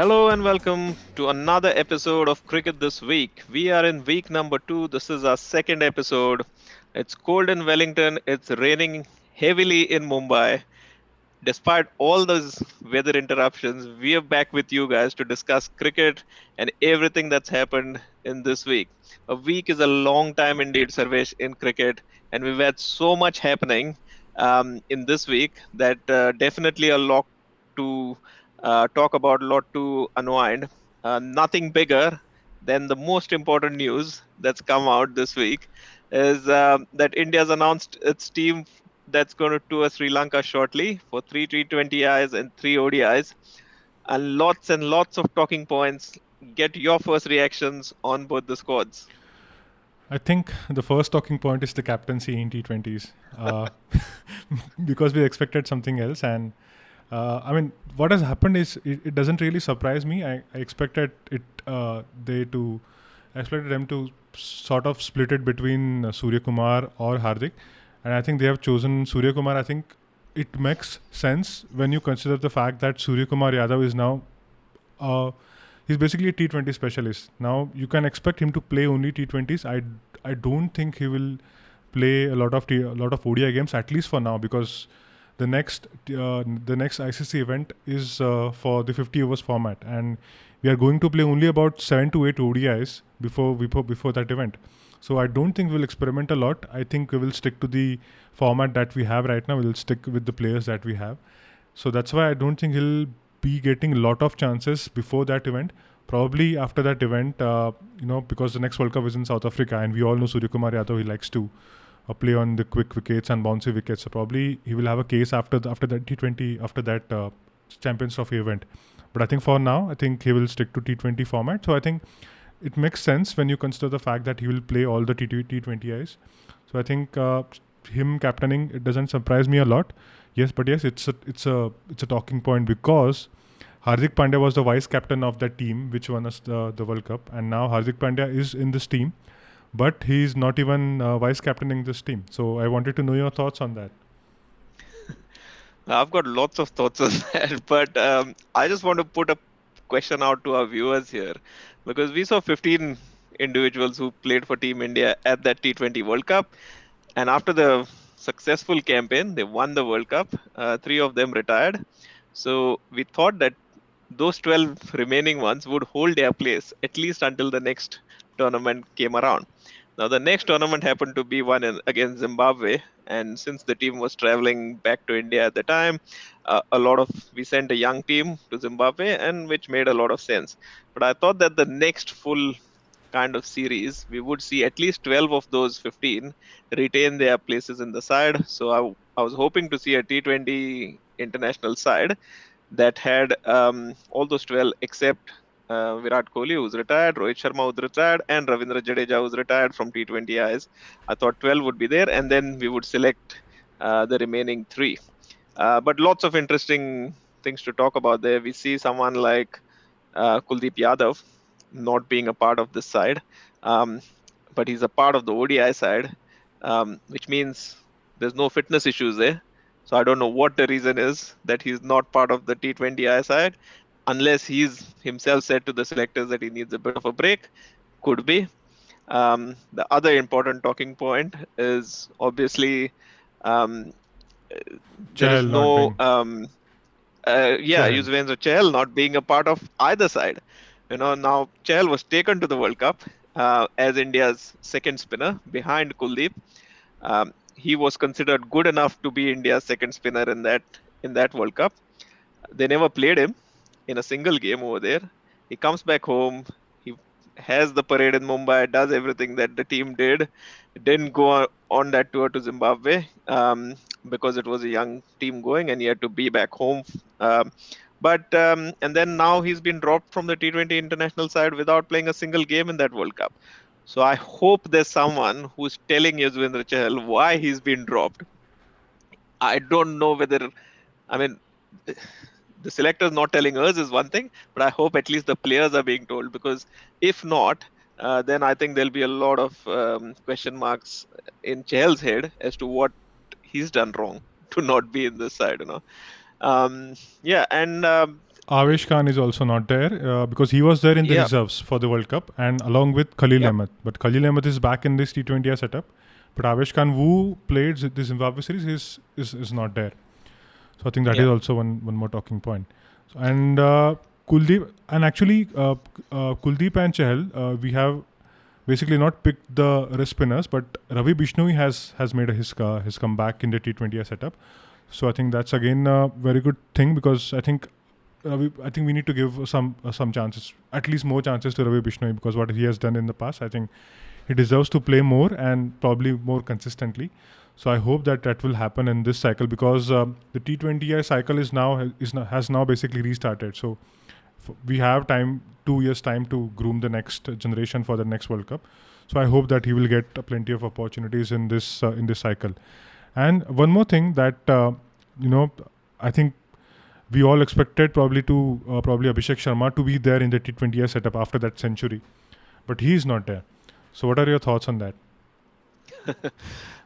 Hello and welcome to another episode of Cricket This Week. We are in week number 2. This is our second episode. It's cold in Wellington, it's raining heavily in Mumbai. Despite all those weather interruptions, we are back with you guys to discuss cricket and everything that's happened in this week. A week is a long time indeed, Sarvesh, in cricket, and we've had so much happening in this week that definitely a lot to talk about, a lot to unwind. Nothing bigger than the most important news that's come out this week is that India's announced its team that's going to tour Sri Lanka shortly for three T20Is and three ODIs, and lots of talking points. Get your first reactions on both the squads. I think the first talking point is the captaincy in T20s, because we expected something else. And I mean, what has happened is it doesn't really surprise me. I expected it. I expected them to sort of split it between Surya Kumar or Hardik, and I think they have chosen Surya Kumar. I think it makes sense when you consider the fact that Surya Kumar Yadav is now uh, he's basically a T20 specialist. Now you can expect him to play only T20s. I don't think he will play a lot of ODI games, at least for now, because the next ICC event is for the 50 overs format, and we are going to play only about 7 to 8 ODIs before that event. So I don't think we'll experiment a lot. I think we will stick to the format that we have right now. We'll stick with the players that we have. So that's why I don't think he'll be getting a lot of chances before that event. Probably after that event, because the next World Cup is in South Africa, and we all know Surya Kumar Yadav, he likes to play on the quick wickets and bouncy wickets. So probably he will have a case after that T20, after that Champions Trophy event. But I think for now, I think he will stick to T20 format. So I think it makes sense when you consider the fact that he will play all the T20Is. So I think him captaining, it doesn't surprise me a lot. Yes, but yes, it's a talking point because Hardik Pandya was the vice captain of that team which won us the World Cup, and now Hardik Pandya is in this team, but he's not even vice captaining this team. So I wanted to know your thoughts on that. I've got lots of thoughts on that, but I just want to put a question out to our viewers here because we saw 15 individuals who played for Team India at that T20 World Cup. And after the successful campaign, they won the World Cup. Three of them retired. So we thought that those 12 remaining ones would hold their place at least until the next tournament came around. Now, the next tournament happened to be one against Zimbabwe. And since the team was traveling back to India at the time, we sent a young team to Zimbabwe, and which made a lot of sense. But I thought that the next full kind of series, we would see at least 12 of those 15 retain their places in the side. So I was hoping to see a T20 international side that had all those 12 except Virat Kohli, who's retired, Rohit Sharma, who's retired, and Ravindra Jadeja, who's retired from T20Is. I thought 12 would be there, and then we would select the remaining three. But lots of interesting things to talk about there. We see someone like Kuldeep Yadav not being a part of this side, um, but he's a part of the ODI side, which means there's no fitness issues there. So I don't know what the reason is that he's not part of the T20I side, unless he's himself said to the selectors that he needs a bit of a break. Could be. The other important talking point is obviously um, there is Chahal not no being Chahal. Yuzvendra Chahal not being a part of either side. Now Chahal was taken to the World Cup as India's second spinner behind Kuldeep. He was considered good enough to be India's second spinner in that World Cup. They never played him in a single game over there. He comes back home. He has the parade in Mumbai, does everything that the team did. Didn't go on that tour to Zimbabwe because it was a young team going and he had to be back home. Um, and then now he's been dropped from the T20 international side without playing a single game in that World Cup. So I hope there's someone who's telling Yuzvendra Chahal why he's been dropped. I don't know whether, I mean, the selectors not telling us is one thing, but I hope at least the players are being told, because if not, then I think there'll be a lot of question marks in Chahal's head as to what he's done wrong to not be in this side. Yeah, and Avesh Khan is also not there because he was there in the Yeah, reserves for the World Cup and along with Khalil yep, Ahmed. But Khalil Ahmed is back in this T20I setup. But Avesh Khan, who played the Zimbabwe series, is not there. So I think that is yeah, also one more talking point. So, and Kuldeep and actually Kuldeep and Chahal, we have basically not picked the wrist spinners, but Ravi Bishnoi has made his comeback in the T20I setup. So I think that's again a very good thing because I think we need to give some chances, at least more chances to Ravi Bishnoi because what he has done in the past, I think he deserves to play more and probably more consistently. So I hope that will happen in this cycle because the T20I cycle has now basically restarted. So we have time, 2 years time to groom the next generation for the next World Cup. So I hope that he will get plenty of opportunities in this cycle. And one more thing that you know, I think we all expected probably Abhishek Sharma to be there in the T20I setup after that century, but he is not there. So what are your thoughts on that?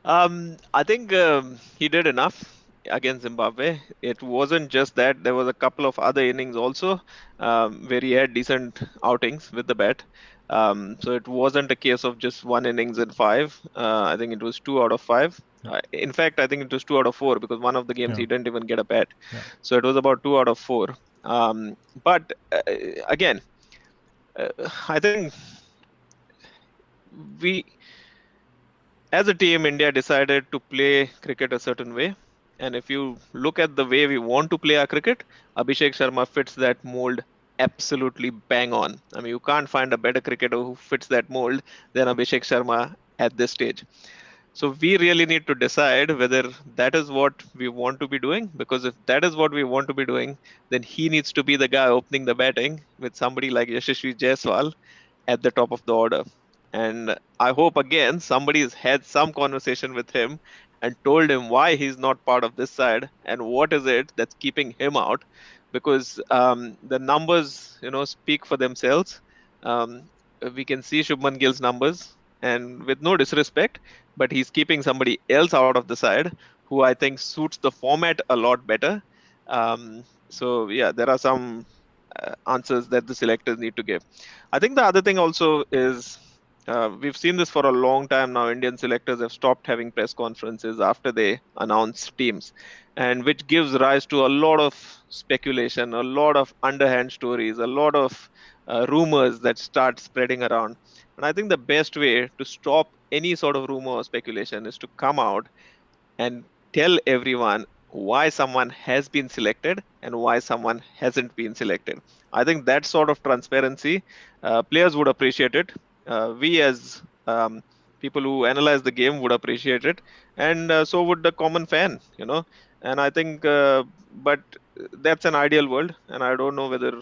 I think he did enough against Zimbabwe. It wasn't just that; there was a couple of other innings also where he had decent outings with the bat. So it wasn't a case of just one innings in five. I think it was 2 out of 5. Yeah, In fact, I think it was 2 out of 4 because one of the games yeah, he didn't even get a bat. yeah. So it was about 2 out of 4. But again, uh, I think we as a team, India decided to play cricket a certain way. And if you look at the way we want to play our cricket, Abhishek Sharma fits that mold absolutely bang on. I mean, you can't find a better cricketer who fits that mold than Abhishek Sharma at this stage. So we really need to decide whether that is what we want to be doing. Because if that is what we want to be doing, then he needs to be the guy opening the batting with somebody like Yashasvi Jaiswal at the top of the order. And I hope again somebody's had some conversation with him and told him why he's not part of this side and what is it that's keeping him out. Because the numbers, speak for themselves. Um, we can see Shubman Gill's numbers, and with no disrespect, but he's keeping somebody else out of the side who I think suits the format a lot better. So yeah, there are some answers that the selectors need to give. I think the other thing also is we've seen this for a long time now. Indian selectors have stopped having press conferences after they announce teams, and which gives rise to a lot of speculation, a lot of underhand stories, a lot of rumors that start spreading around. And I think the best way to stop any sort of rumor or speculation is to come out and tell everyone why someone has been selected and why someone hasn't been selected. I think that sort of transparency, players would appreciate it. We as people who analyze the game would appreciate it, and so would the common fan. And I think, but that's an ideal world, and I don't know whether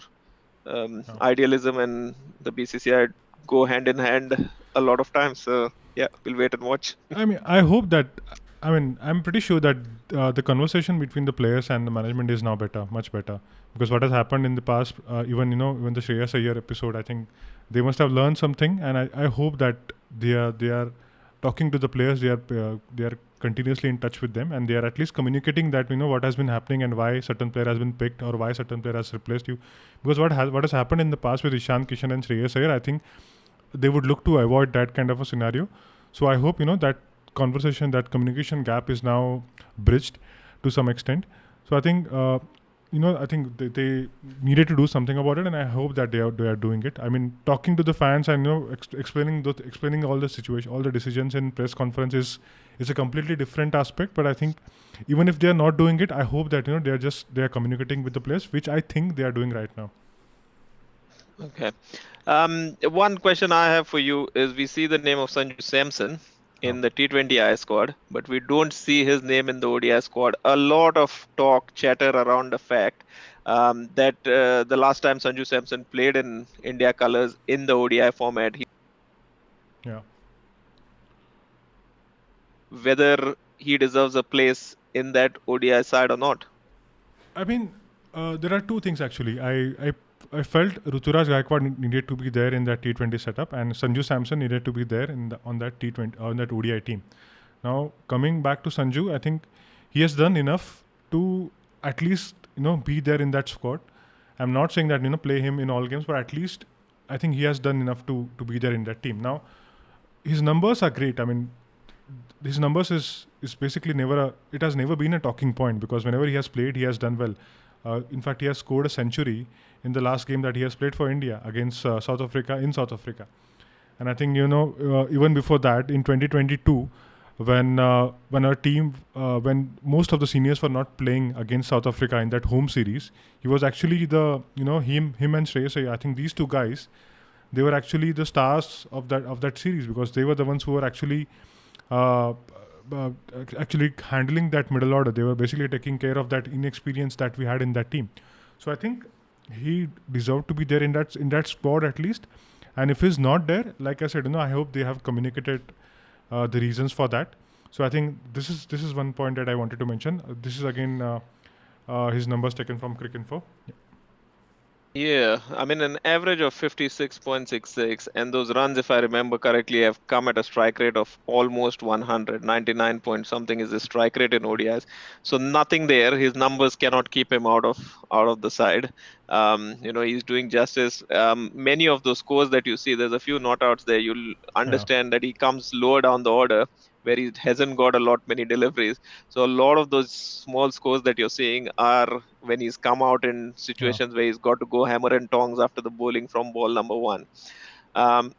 Yeah. idealism and the BCCI go hand in hand a lot of times. So yeah, we'll wait and watch. I mean, I hope that. I mean, I'm pretty sure that the conversation between the players and the management is now better, much better. Because what has happened in the past, even the Shreyas Iyer episode, I think they must have learned something, and I hope that they are talking to the players. They are continuously in touch with them, and they are at least communicating that what has been happening and why certain player has been picked or why certain player has replaced you. Because what has happened in the past with Ishan Kishan and Shreyas Iyer, I think they would look to avoid that kind of a scenario. So I hope that conversation, that communication gap is now bridged to some extent. So I think I think they needed to do something about it, and I hope that they are doing it. I mean, talking to the fans and explaining all the situation, all the decisions in press conference is a completely different aspect. But I think even if they are not doing it, I hope that they are communicating with the players, which I think they are doing right now. Okay. One question I have for you is we see the name of Sanju Samson Oh. in the T20I squad, but we don't see his name in the ODI squad. A lot of talk, chatter around the fact that the last time Sanju Samson played in India colours in the ODI format, Yeah. whether he deserves a place in that ODI side or not. I mean, there are two things actually. I felt Ruturaj Gaikwad needed to be there in that T20 setup, and Sanju Samson needed to be there on that T20 on that ODI team. Now coming back to Sanju, I think he has done enough to at least be there in that squad. I'm not saying that play him in all games, but at least I think he has done enough to be there in that team. Now his numbers are great. I mean, his numbers is basically never it has never been a talking point, because whenever he has played, he has done well. In fact, he has scored a century in the last game that he has played for India against South Africa in South Africa. And I think even before that, in 2022, when our team when most of the seniors were not playing against South Africa in that home series, he was actually the him and Shreyas Iyer, I think these two guys, they were actually the stars of that series, because they were the ones who were uh, uh, actually handling that middle order. They were basically taking care of that inexperience that we had in that team. So I think he deserved to be there in that squad at least. And if he's not there, like I said, I hope they have communicated the reasons for that. So I think this is one point that I wanted to mention. This is again his numbers taken from Cricinfo. Yeah, I mean an average of 56.66, and those runs, if I remember correctly, have come at a strike rate of almost 100. 99 point something is the strike rate in ODIs. So nothing there. His numbers cannot keep him out of the side. He's doing justice. Many of those scores that you see, there's a few not outs there. You'll Yeah, understand that he comes lower down the order, where he hasn't got a lot many deliveries. So a lot of those small scores that you're seeing are when he's come out in yeah. situations where he's got to go hammer and tongs after the bowling from ball number one. Um,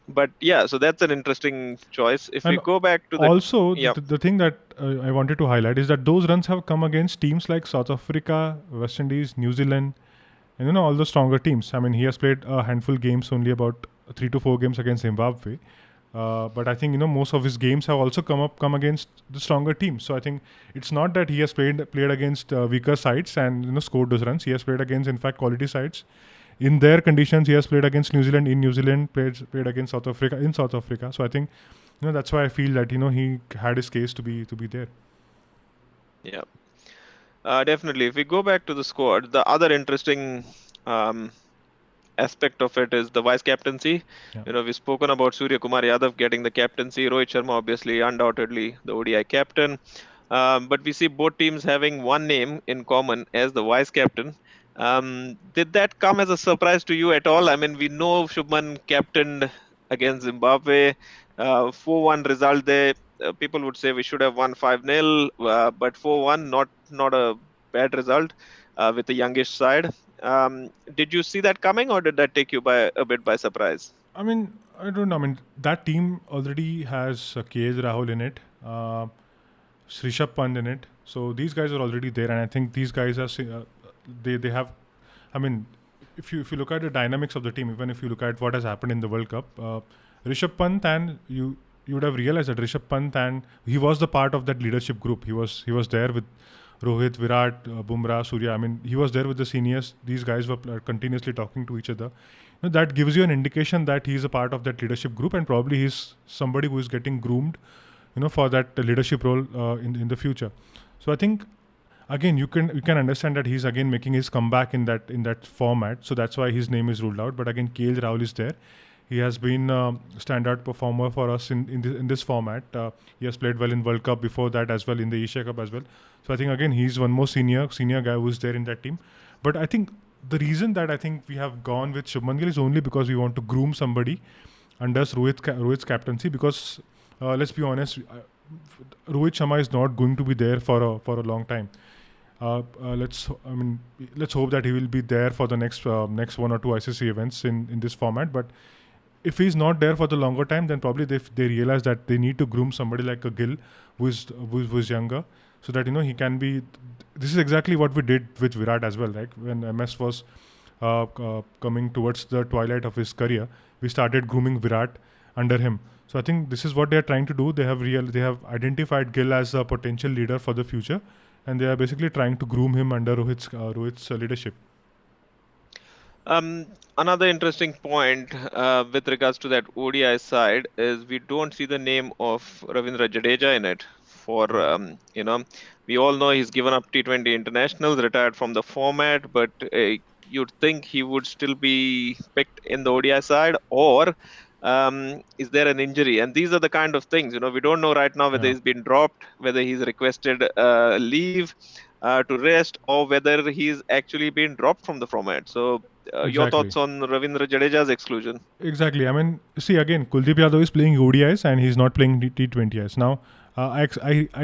but yeah, so that's an interesting choice. If we And go back to the also, yeah, the thing that I wanted to highlight is that those runs have come against teams like South Africa, West Indies, New Zealand, and all the stronger teams. I mean, he has played a handful games, only about 3 to 4 games against Zimbabwe. But I think most of his games have also come against the stronger teams. So I think it's not that he has played against weaker sides and scored those runs. He has played against, in fact, quality sides. In their conditions, he has played against New Zealand in New Zealand, played against South Africa in South Africa. So I think that's why I feel that he had his case to be there. yeah, definitely. If we go back to the squad, the other interesting um, aspect of it is the vice captaincy. Yeah, We've spoken about Surya Kumar Yadav getting the captaincy, Rohit Sharma obviously undoubtedly the ODI captain. But we see both teams having one name in common as the vice captain. Did that come as a surprise to you at all? I mean, we know Shubman captained against Zimbabwe, 4-1 result there. People would say we should have won 5-0, but 4-1, not a bad result with the youngish side. Did you see that coming, or did that take you by a bit by surprise? I mean, I don't know. I mean, that team already has KH Rahul in it, Rishabh Pant in it. So these guys are already there, and I think these guys are they have. I mean, if you look at the dynamics of the team, even if you look at what has happened in the World Cup, Rishabh Pant and you would have realized that Rishabh Pant, and he was the part of that leadership group. He was there with Rohit, Virat, Bumrah, Surya. I mean, he was there with the seniors. These guys were continuously talking to each other. That gives you an indication that he's a part of that leadership group, and probably he's somebody who is getting groomed, for that leadership role in the future. So I think again you can understand that he's again making his comeback in that format. So that's why his name is ruled out. But again, KL Rahul is there. He has been standout performer for us in this format. He has played well in World Cup before that as well, in the Asia Cup as well. So I think again he's one more senior guy who's there in that team. But I think the reason that I think we have gone with Shubman Gill is only because we want to groom somebody under Rohit's captaincy. Because let's be honest, Rohit Sharma is not going to be there for a long time. Let's hope that he will be there for the next one or two ICC events in this format. But if he's not there for the longer time, then probably they realize that they need to groom somebody like a Gill who's younger, so that he can be. This is exactly what we did with Virat as well, right? When MS was coming towards the twilight of his career, we started grooming Virat under him. So I think this is what they are trying to do. They have identified Gill as a potential leader for the future, and they are basically trying to groom him under Rohit's leadership. Another interesting point with regards to that ODI side is we don't see the name of Ravindra Jadeja in it. We all know he's given up T20 internationals, retired from the format, but you'd think he would still be picked in the ODI side, or is there an injury? And these are the kind of things, we don't know right now whether Yeah. he's been dropped, whether he's requested leave. to rest, or whether he's actually been dropped from the format. So, your Exactly. thoughts on Ravindra Jadeja's exclusion? Exactly. I mean, see again, Kuldeep Yadav is playing ODIs and he's not playing T20s. Now, I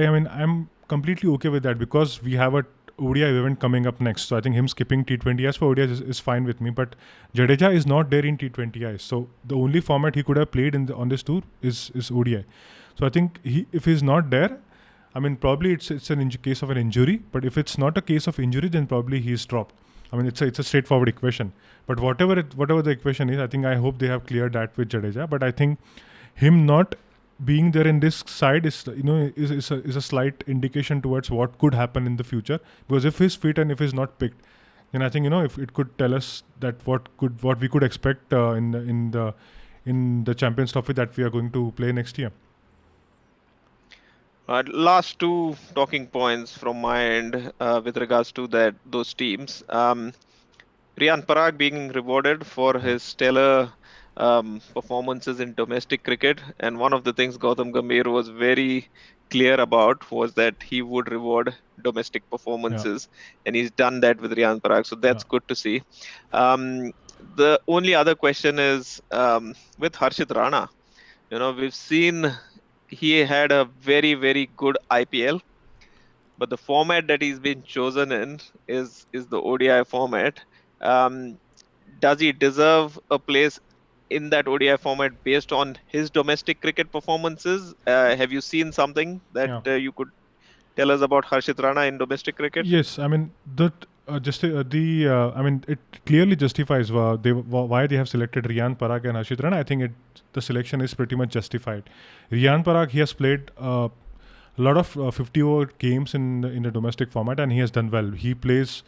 mean, I'm completely okay with that because we have a ODI event coming up next. So I think him skipping T20s for ODIs is fine with me. But Jadeja is not there in T20s. So the only format he could have played on this tour is ODI. So I think if he's not there, I mean, probably it's an case of an injury. But if it's not a case of injury, then probably he's dropped. I mean, it's a straightforward equation. But whatever the equation is, I think I hope they have cleared that with Jadeja. But I think him not being there in this side is a slight indication towards what could happen in the future. Because if he's fit and if he's not picked, then I think if it could tell us that what we could expect in the Champions Trophy that we are going to play next year. Last two talking points from my end with regards to those teams. Riyan Parag being rewarded for his stellar performances in domestic cricket, and one of the things Gautam Gambhir was very clear about was that he would reward domestic Yeah, performances, and he's done that with Riyan Parag. So yeah, that's good to see. The only other question is with Harshit Rana. We've seen he had a very, very good IPL, but the format that he's been chosen in is the ODI format. Um, does he deserve a place in that ODI format based on his domestic cricket performances? Have you seen something that yeah. you could tell us about Harshit Rana in domestic cricket? Yes, I mean that just the I mean it clearly justifies why they have selected Riyan Parag and Harshit Rana. I think the selection is pretty much justified. Riyan Parag, he has played a lot of 50 over games in the domestic format and he has done well. He plays.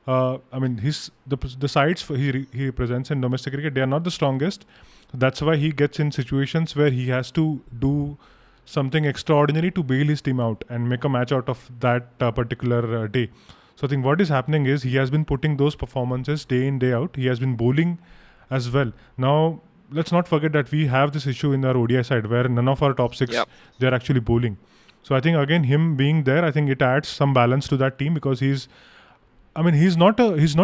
I mean, the sides he represents in domestic cricket, they are not the strongest. That's why he gets in situations where he has to do something extraordinary to bail his team out and make a match out of that particular day. So I think what is happening is he has been putting those performances day in day out. He has been bowling as well. Now let's not forget that we have this issue in our ODI side where none of our top six Yep. they are actually bowling. So I think again him being there, I think it adds some balance to that team because he's not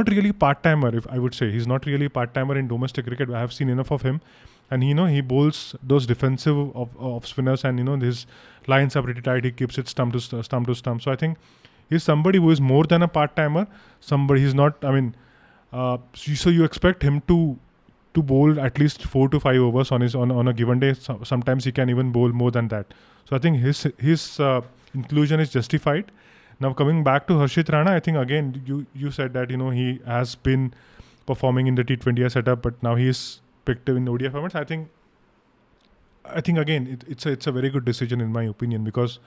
really part timer. If I would say he's not really part timer in domestic cricket. I have seen enough of him, and he bowls those defensive of spinners, and his lines are pretty tight. He keeps it stump to stump to stump. So I think he's somebody who is more than a part timer. Somebody he's not. I mean, so you expect him to bowl at least 4 to 5 overs on a given day. Sometimes he can even bowl more than that. So I think his inclusion is justified. Now coming back to Harshit Rana, I think again you said that he has been performing in the T20 setup, but now he is picked in ODI formats. I think again it's a very good decision in my opinion because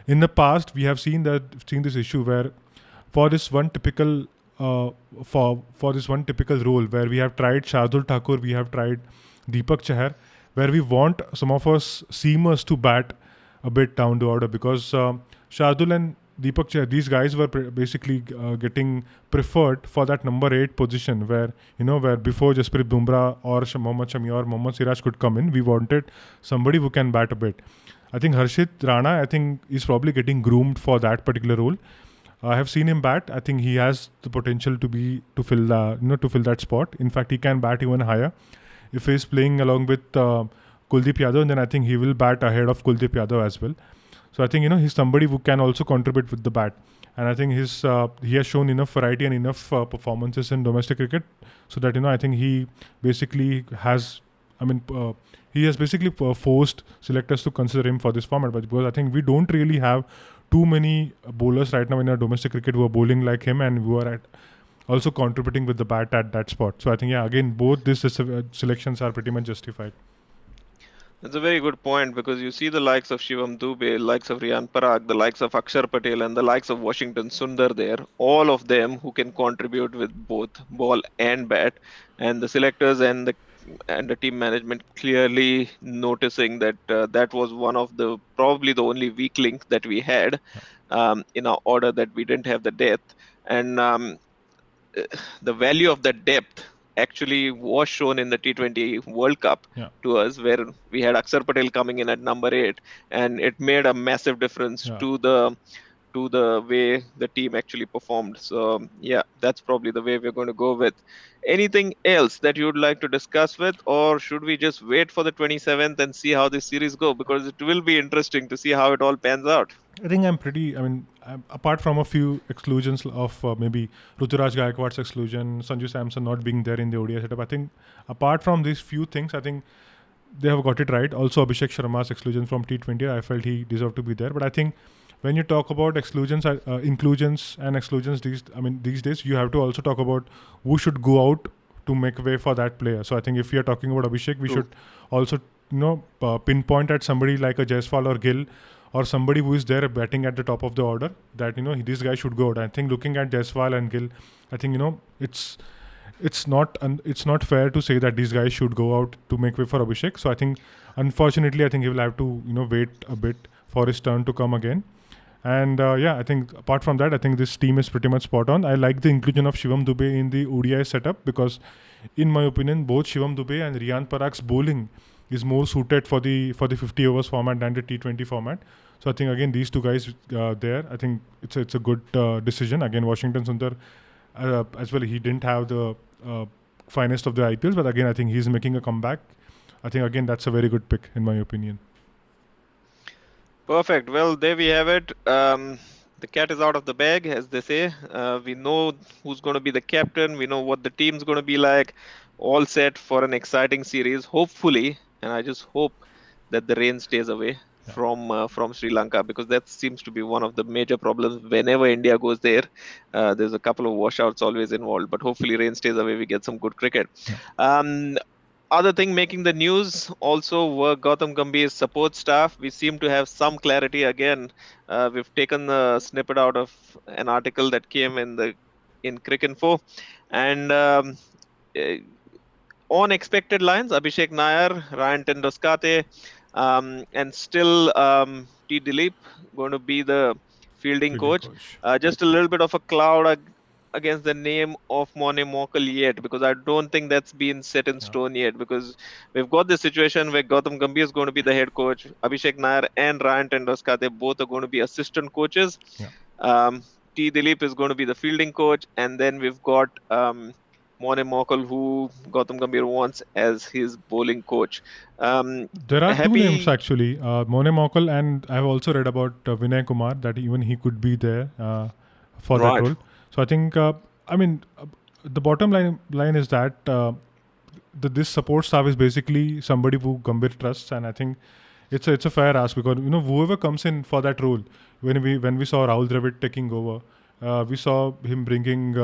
in the past we have seen this issue where for this one typical for this one typical role where we have tried Shardul Thakur, we have tried Deepak Chahar, where we want some of us seamers to bat a bit down the order because Shardul and Deepak Chahar, these guys were basically getting preferred for that number 8 position where before Jasprit Bumrah or Mohammad Shami or Mohammad Siraj could come in, we wanted somebody who can bat a bit. I think Harshit Rana, I think is probably getting groomed for that particular role. I have seen him bat. I think he has the potential to fill that spot. In fact, he can bat even higher. If he's playing along with Kuldeep Yadav, then I think he will bat ahead of Kuldeep Yadav as well. So I think he's somebody who can also contribute with the bat, and I think he has shown enough variety and enough performances in domestic cricket, so that I think he basically has. I mean, he has basically forced selectors to consider him for this format, but because I think we don't really have too many bowlers right now in our domestic cricket who are bowling like him and who are also contributing with the bat at that spot. So I think again both these selections are pretty much justified. That's a very good point because you see the likes of Shivam Dubey, likes of Riyan Parag, the likes of Akshar Patel, and the likes of Washington Sundar there, all of them who can contribute with both ball and bat. And the selectors and the team management clearly noticing that that was one of the probably the only weak link that we had in our order, that we didn't have the depth. And the value of that depth actually was shown in the T20 World Cup Yeah, to us, where we had Akshar Patel coming in at number 8, and it made a massive difference yeah, to to the way the team actually performed. So yeah, that's probably the way we're going to go with. Anything else that you'd like to discuss with, or should we just wait for the 27th and see how this series go? Because it will be interesting to see how it all pans out. I think I'm pretty. I mean, apart from a few exclusions of maybe Ruturaj Gaikwad's exclusion, Sanju Samson not being there in the ODI setup, I think apart from these few things, I think they have got it right. Also, Abhishek Sharma's exclusion from T20, I felt he deserved to be there. But I think when you talk about exclusions, inclusions and exclusions, these days you have to also talk about who should go out to make way for that player. So I think if we are talking about Abhishek, we True. should also pinpoint at somebody like a Jaiswal or Gill or somebody who is there batting at the top of the order that this guy should go out. I think looking at Jaiswal and Gill, I think it's not fair to say that these guys should go out to make way for Abhishek. So I think unfortunately I think he will have to wait a bit for his turn to come again. And I think apart from that, I think this team is pretty much spot on. I like the inclusion of Shivam Dube in the ODI setup because, in my opinion, both Shivam Dube and Riyan Parag's bowling is more suited for the 50 overs format than the T20 format. So I think again these two guys there, I think it's a good decision. Again, Washington Sundar as well. He didn't have the finest of the IPLs, but again I think he's making a comeback. I think again that's a very good pick in my opinion. Perfect. Well, there we have it. The cat is out of the bag, as they say. We know who's going to be the captain. We know what the team's going to be like. All set for an exciting series, hopefully. And I just hope that the rain stays away from Sri Lanka, because that seems to be one of the major problems whenever India goes there. There's a couple of washouts always involved, but hopefully rain stays away. We get some good cricket. Other thing making the news also were Gautam Gambhir's support staff. We seem to have some clarity again. We've taken a snippet out of an article that came in Cricinfo, and on expected lines, Abhishek Nair, Ryan Tendoskate, and still T. Dilip going to be the fielding coach. Just a little bit of a cloud against the name of Mone Mokal yet, because I don't think that's been set in stone yet, because we've got this situation where Gautam Gambhir is going to be the head coach, Abhishek Nair and Ryan Tendoskate both are going to be assistant coaches. T. Dilip is going to be the fielding coach, and then we've got Mone Mokal, who Gautam Gambhir wants as his bowling coach. There are two names actually, Mone Mokal, and I've also read about Vinay Kumar, that even he could be there for that role. So I think, the bottom line is that this support staff is basically somebody who Gambhir trusts, and I think it's a fair ask, because whoever comes in for that role, when we saw Rahul Dravid taking over, we saw him bringing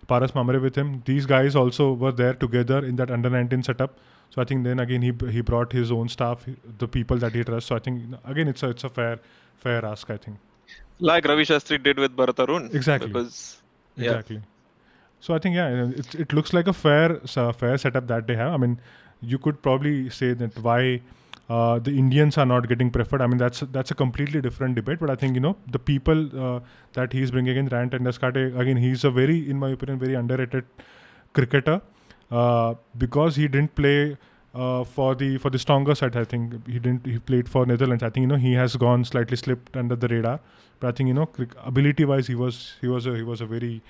Paras Mamre with him. These guys also were there together in that under-19 setup. So I think then again he brought his own staff, the people that he trusts. So I think again it's a fair ask, I think. Like Ravi Shastri did with Bharat Arun. Exactly. So I think it looks like a fair setup that they have. I mean, you could probably say that why the Indians are not getting preferred. I mean, that's a completely different debate. But I think the people that he's bringing in, Ryan Tendoskate, again, he's a very, in my opinion, very underrated cricketer because he didn't play for the stronger side. I think he played for Netherlands. I think he has gone slightly slipped under the radar. But I think ability wise he was a very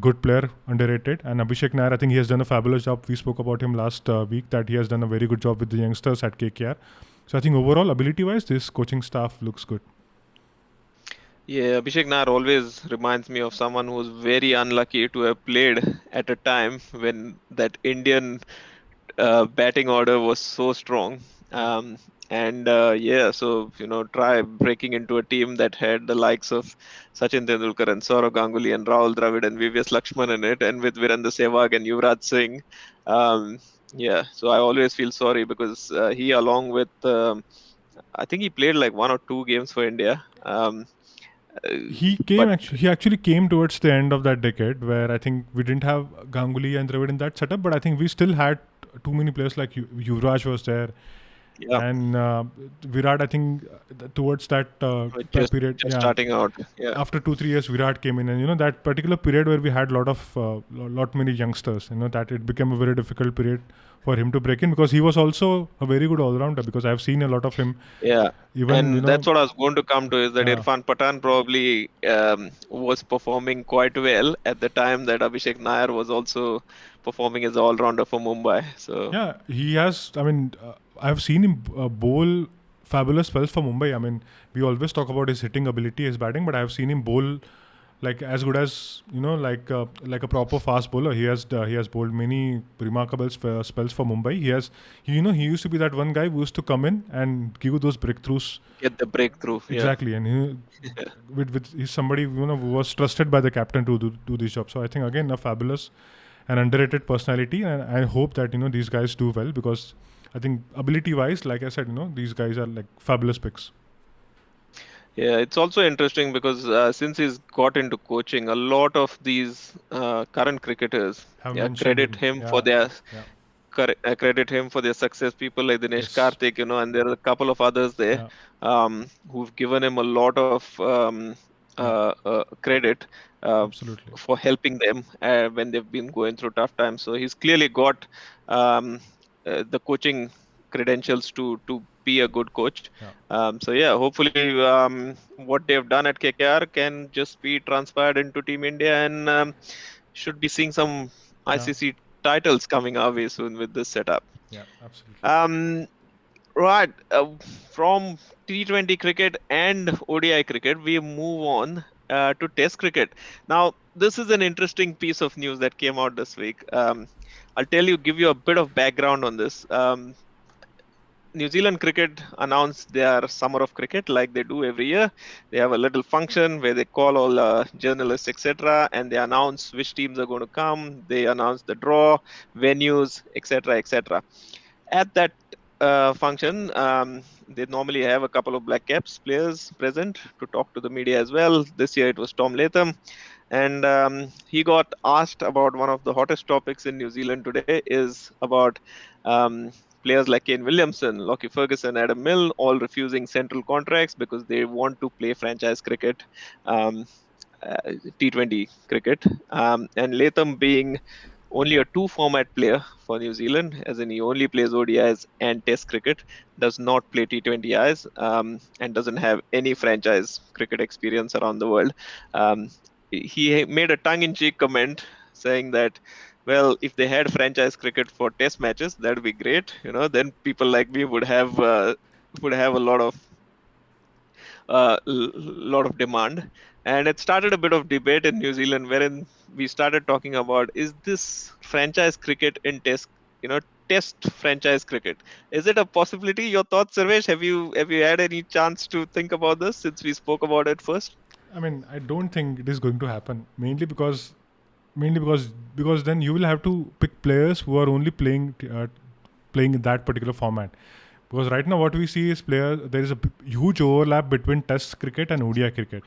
good player, underrated. And Abhishek Nair, I think he has done a fabulous job. We spoke about him last week, that he has done a very good job with the youngsters at KKR. So I think overall, ability wise, this coaching staff looks good. Yeah, Abhishek Nair always reminds me of someone who was very unlucky to have played at a time when that Indian batting order was so strong. So try breaking into a team that had the likes of Sachin Tendulkar and Saurav Ganguly and Rahul Dravid and VVS Lakshman in it, and with Virendra Sehwag and Yuvraj Singh. So I always feel sorry because he, along with, I think he played like 1 or 2 games for India. He actually came towards the end of that decade, where I think we didn't have Ganguly and Dravid in that setup, but I think we still had too many players. Like Yuvraj was there. Yeah, And Virat, I think, towards that just period, just starting out. Yeah, after 2-3 years, Virat came in, and that particular period where we had lot many youngsters, that it became a very difficult period for him to break in, because he was also a very good all rounder. Because I've seen a lot of him, yeah. even And that's what I was going to come to, is that yeah, Irfan Pathan probably was performing quite well at the time that Abhishek Nair was also performing as all-rounder for Mumbai. So yeah, he has. I mean, I've seen him bowl fabulous spells for Mumbai. I mean, we always talk about his hitting ability, his batting, but I've seen him bowl like as good as, like a proper fast bowler. He has bowled many remarkable spells for Mumbai. He used to be that one guy who used to come in and give you those breakthroughs. get the breakthrough. Yeah. Exactly, and he's somebody, who was trusted by the captain to do this job. So I think, again, a fabulous and underrated personality, and I hope that these guys do well, because I think ability wise, like I said, these guys are like fabulous picks. Yeah, it's also interesting because since he's got into coaching, a lot of these current cricketers, Have yeah, mentioned credit him, him for yeah, their yeah, credit him for their success. People like Dinesh yes, Karthik, and there are a couple of others there yeah, who've given him a lot of yeah, credit uh, absolutely, for helping them when they've been going through tough times. So he's clearly got the coaching credentials to be a good coach. yeah, So yeah, hopefully what they've done at KKR can just be transpired into Team India, and should be seeing some yeah, ICC titles coming our way soon with this setup. yeah, absolutely. Um, right, from T20 cricket and ODI cricket, we move on to Test cricket. Now, this is an interesting piece of news that came out this week. I'll give you a bit of background on this. New Zealand cricket announced their summer of cricket like they do every year. They have a little function where they call all journalists, etc., and they announce which teams are going to come. They announce the draw, venues, etc., etc. At that function, they normally have a couple of black caps players present to talk to the media as well. This year it was Tom Latham, and he got asked about one of the hottest topics in New Zealand today is about um, players like Kane Williamson, Lockie Ferguson, Adam Mill, all refusing central contracts because they want to play franchise cricket, um, uh, T20 cricket, and Latham being only a two format player for New Zealand, as in he only plays ODIs and Test cricket, does not play T20Is, and doesn't have any franchise cricket experience around the world. He made a tongue in cheek comment saying that, well, if they had franchise cricket for Test matches, that would be great. Then people like me would have a lot of demand, and it started a bit of debate in New Zealand, wherein we started talking about, is this franchise cricket in Test franchise cricket? Is it a possibility? Your thoughts, Sarvesh? Have you had any chance to think about this since we spoke about it first? I mean, I don't think it is going to happen, mainly because then you will have to pick players who are only playing in that particular format. Because right now what we see is there is a huge overlap between Test cricket and ODI cricket,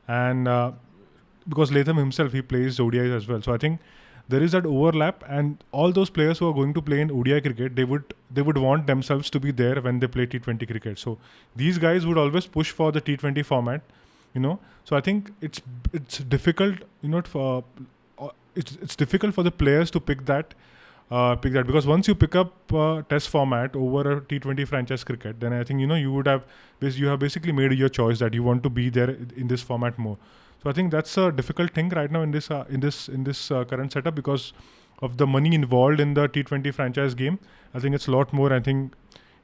and because Latham himself, he plays ODIs as well. So I think there is that overlap, and all those players who are going to play in ODI cricket, they would want themselves to be there when they play T20 cricket. So these guys would always push for the T20 format, So I think it's difficult, for it's difficult for the players to pick that, because once you pick up Test format over a T20 franchise cricket, then I think you have basically made your choice that you want to be there in this format more. So I think that's a difficult thing right now in this current setup, because of the money involved in the T20 franchise game. I think it's a lot more. I think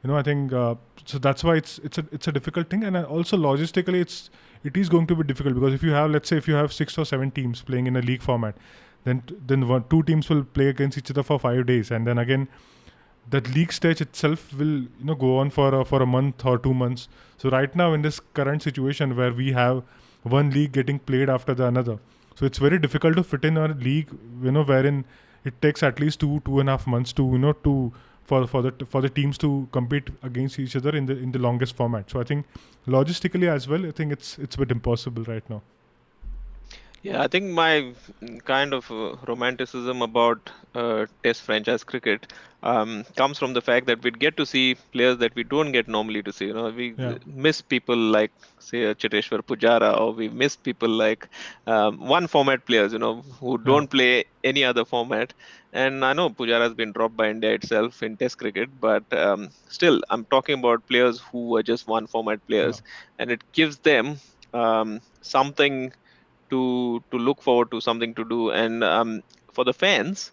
so that's why it's a difficult thing, and also logistically it is going to be difficult, because let's say if you have 6 or 7 teams playing in a league format, then two teams will play against each other for 5 days, and then again that league stage itself will go on for a month or 2 months. So right now in this current situation where we have one league getting played after the another, so it's very difficult to fit in a league wherein it takes at least 2.5 months for the teams to compete against each other in the longest format. So I think logistically as well, I think it's a bit impossible right now. Yeah, I think my kind of romanticism about Test franchise cricket comes from the fact that we'd get to see players that we don't get normally to see. You know, we Yeah, miss people like, say, Cheteshwar Pujara, or we miss people like one format players, who yeah, don't play any other format. And I know Pujara has been dropped by India itself in Test cricket, but still, I'm talking about players who are just one format yeah, players, and it gives them something to look forward to, something to do. And for the fans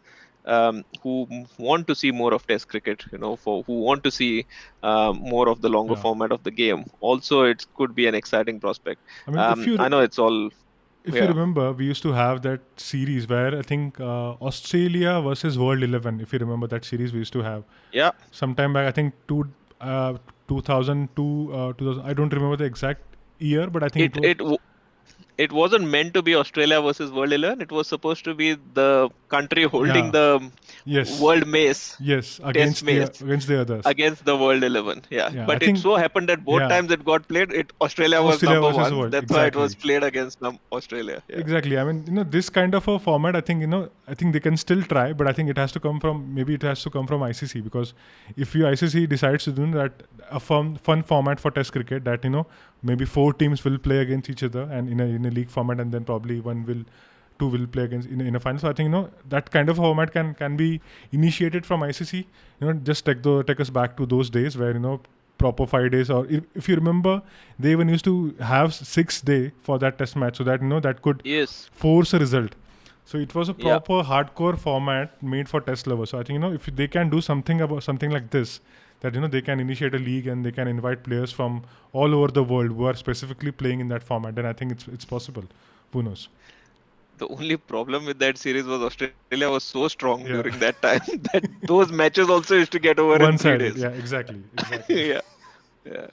who want to see more of Test cricket, for who want to see more of the longer yeah. format of the game, also it could be an exciting prospect. I mean, I know it's all, if you yeah, remember, we used to have that series where I think Australia versus World 11. If you remember that series, we used to have yeah. sometime back. I think 2002, 2000. I don't remember the exact year, but I think It it was. it w- it wasn't meant to be Australia versus World 11. It was supposed to be the country holding Yeah. the Yes. World Mace, Yes. Test Mace, Against the others. against the World 11. Yeah, Yeah. I but it think. so happened that both Yeah. times it got played, it Australia was Australia number versus one. World. That's why it was Exactly. played against Australia. Yeah. Exactly. I mean, this kind of a format, I think, I think they can still try, but I think it has to come from, maybe it has to come from ICC, because if you ICC decides to do that, a fun format for Test cricket, that, maybe four teams will play against each other and in a league format, and then probably two will play against in a final. So I think, that kind of format can be initiated from ICC, just take us back to those days where, proper 5 days, or if you remember, they even used to have 6 day for that test match, so that that could Yes. force a result. So it was a Yeah. proper hardcore format made for test lovers. So I think, if they can do something about something like this, that they can initiate a league and they can invite players from all over the world who are specifically playing in that format, then I think it's possible. Who knows? The only problem with that series was Australia was so strong Yeah. during that time that those matches also used to get over in One three sided. days. Yeah, exactly. Yeah. Yeah.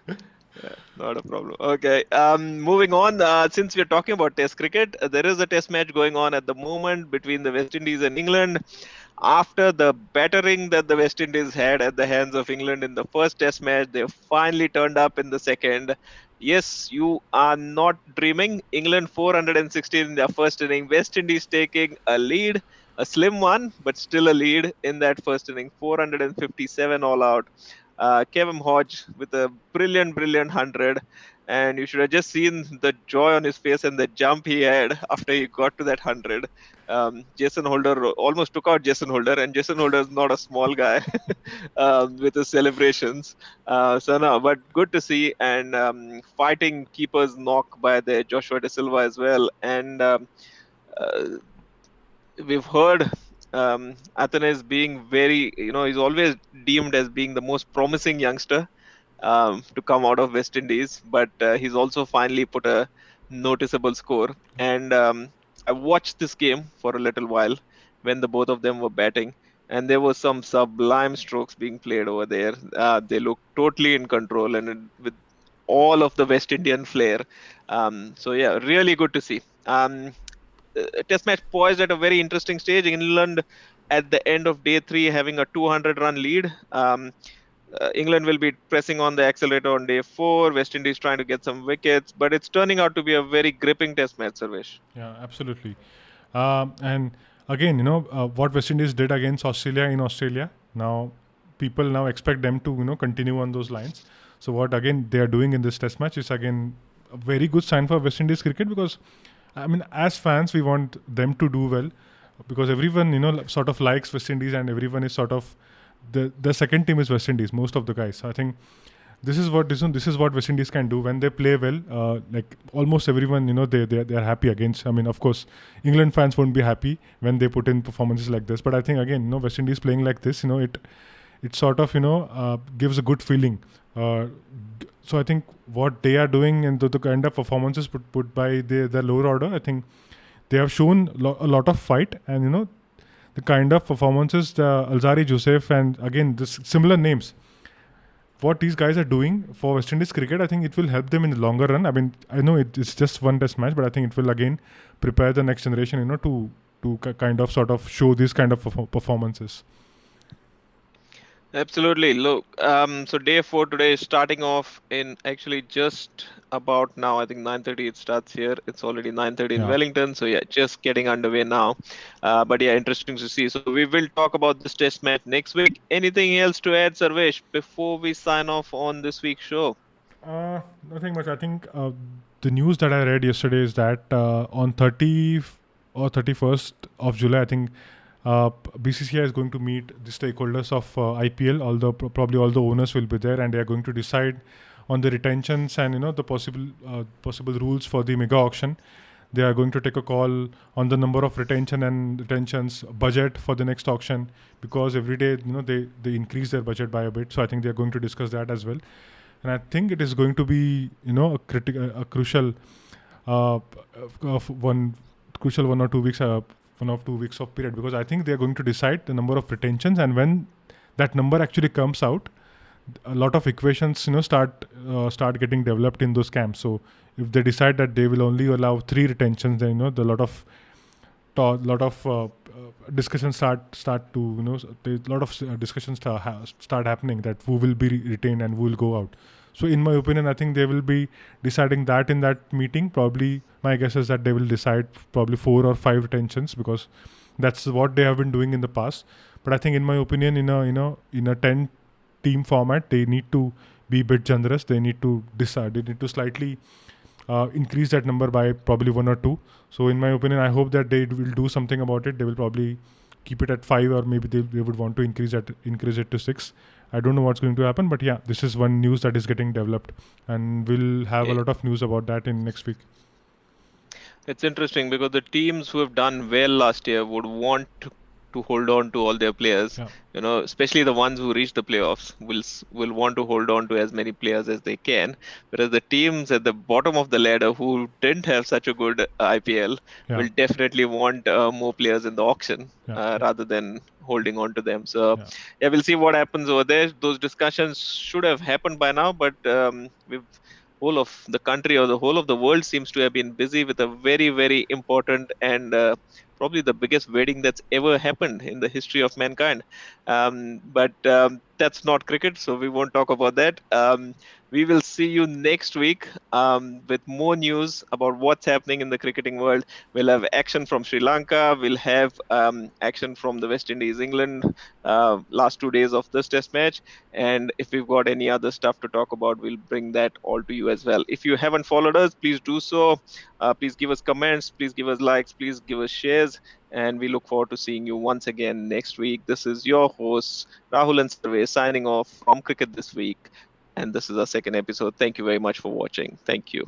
Yeah, not a problem. Okay. Moving on. Since we're talking about Test cricket, there is a Test match going on at the moment between the West Indies and England. After the battering that the West Indies had at the hands of England in the first Test match, they finally turned up in the second. Yes, you are not dreaming. England 416 in their first inning. West Indies taking a lead, a slim one, but still a lead in that first inning. 457 all out. Kevin Hodge with a brilliant 100. And you should have just seen the joy on his face and the jump he had after he got to that 100. Jason Holder almost took out Jason Holder, and Jason Holder is not a small guy with his celebrations. So no, but good to see, and fighting keepers knock by the Joshua De Silva as well. And uh, we've heard Athanaze being very, he's always deemed as being the most promising youngster to come out of West Indies, but he's also finally put a noticeable score. And I watched this game for a little while when the both of them were batting, and there was some sublime strokes being played over there. They looked totally in control and with all of the West Indian flair. So yeah, really good to see. Test match poised at a very interesting stage. England at the end of day three having a 200-run lead. England will be pressing on the accelerator on day four. West Indies trying to get some wickets, but it's turning out to be a very gripping test match, Sarvesh. Yeah, absolutely. And again, what West Indies did against Australia in Australia. Now, people now expect them to continue on those lines. So what again they are doing in this Test match is again a very good sign for West Indies cricket, because I mean, as fans, we want them to do well, because everyone sort of likes West Indies, and everyone is sort of the second team is West Indies. Most of the guys. So I think this is what West Indies can do when they play well. Like almost everyone, they are happy against. I mean, of course, England fans won't be happy when they put in performances like this. But I think again, West Indies playing like this, it sort of gives a good feeling. So I think what they are doing and the kind of performances put by the lower order, I think they have shown a lot of fight, and the kind of performances the Alzari Joseph and again this similar names, what these guys are doing for West Indies cricket, I think it will help them in the longer run. I mean, I know it's just one test match, but I think it will again prepare the next generation, to kind of sort of show these kind of performances. Absolutely. Look, so day four today is starting off in actually just about now. I think 9:30 it starts here. It's already 9:30 in Yeah. Wellington. So yeah, just getting underway now. But yeah, interesting to see. So we will talk about this test match next week. Anything else to add, Sarvesh, before we sign off on this week's show? Nothing much. I think the news that I read yesterday is that on or 31st of July, I think BCCI is going to meet the stakeholders of IPL. Although probably all the owners will be there, and they are going to decide on the retentions and the possible rules for the mega auction. They are going to take a call on the number of retentions budget for the next auction, because every day they increase their budget by a bit. So I think they are going to discuss that as well, and I think it is going to be a crucial uh, of one crucial 1 or 2 weeks, 1 or 2 weeks of period, because I think they are going to decide the number of retentions, and when that number actually comes out, a lot of equations start getting developed in those camps. So if they decide that they will only allow 3 retentions, then the lot of discussions start to lot of discussions start happening, that who will be retained and who will go out. So in my opinion, I think they will be deciding that in that meeting. Probably my guess is that they will decide probably 4 or 5 retentions, because that's what they have been doing in the past. But I think in my opinion, in a 10 team format, they need to be a bit generous. They need to decide, they need to slightly increase that number by probably 1 or 2. So in my opinion, I hope that they will do something about it. They will probably keep it at 5, or maybe they would want to increase it to 6. I don't know what's going to happen, but yeah, this is one news that is getting developed, and we'll have a Yeah. lot of news about that in next week. It's interesting because the teams who have done well last year would want to hold on to all their players. Yeah, Especially the ones who reach the playoffs will want to hold on to as many players as they can. Whereas the teams at the bottom of the ladder who didn't have such a good IPL yeah, will definitely want more players in the auction yeah, yeah, rather than holding on to them. So yeah, yeah, we'll see what happens over there. Those discussions should have happened by now, but we've whole of the country or the whole of the world seems to have been busy with a very, very important and probably the biggest wedding that's ever happened in the history of mankind. But that's not cricket, so we won't talk about that. We will see you next week with more news about what's happening in the cricketing world. We'll have action from Sri Lanka. We'll have action from the West Indies, England, last 2 days of this test match. And if we've got any other stuff to talk about, we'll bring that all to you as well. If you haven't followed us, please do so. Please give us comments, please give us likes, please give us shares. And we look forward to seeing you once again next week. This is your host, Rahul and Survey, signing off from Cricket This Week. And this is our second episode. Thank you very much for watching. Thank you.